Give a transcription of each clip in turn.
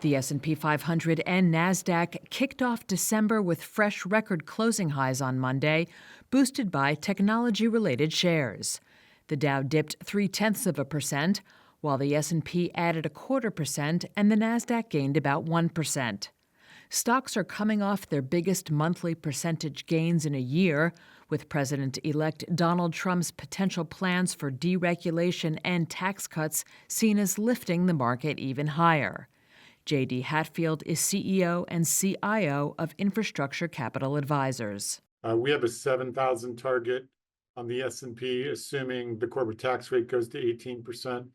The S&P 500 and Nasdaq kicked off December with fresh record closing highs on Monday, boosted by technology-related shares. The Dow dipped 0.3%, while the S&P added 0.25% and the Nasdaq gained about 1%. Stocks are coming off their biggest monthly percentage gains in a year, with President-elect Donald Trump's potential plans for deregulation and tax cuts seen as lifting the market even higher. J.D. Hatfield is CEO and CIO of Infrastructure Capital Advisors. We have a 7,000 target on the S&P, assuming the corporate tax rate goes to 18%.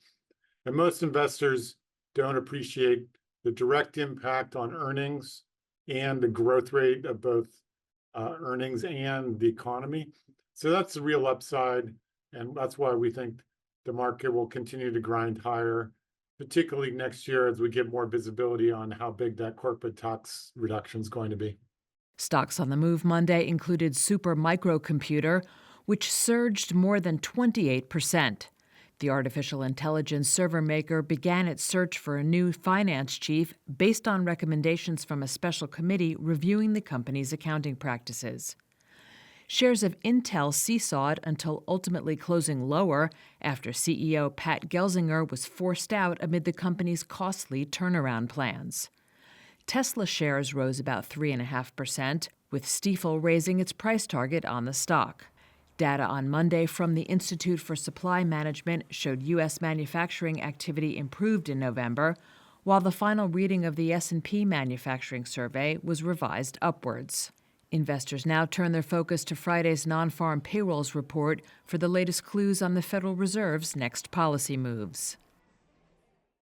And most investors don't appreciate the direct impact on earnings and the growth rate of both earnings and the economy. So that's the real upside, and that's why we think the market will continue to grind higher, particularly next year as we get more visibility on how big that corporate tax reduction is going to be. Stocks on the move Monday included Super Microcomputer, which surged more than 28%. The artificial intelligence server maker began its search for a new finance chief based on recommendations from a special committee reviewing the company's accounting practices. Shares of Intel seesawed until ultimately closing lower after CEO Pat Gelsinger was forced out amid the company's costly turnaround plans. Tesla shares rose about 3.5%, with Stifel raising its price target on the stock. Data on Monday from the Institute for Supply Management showed U.S. manufacturing activity improved in November, while the final reading of the S&P manufacturing survey was revised upwards. Investors now turn their focus to Friday's non-farm payrolls report for the latest clues on the Federal Reserve's next policy moves.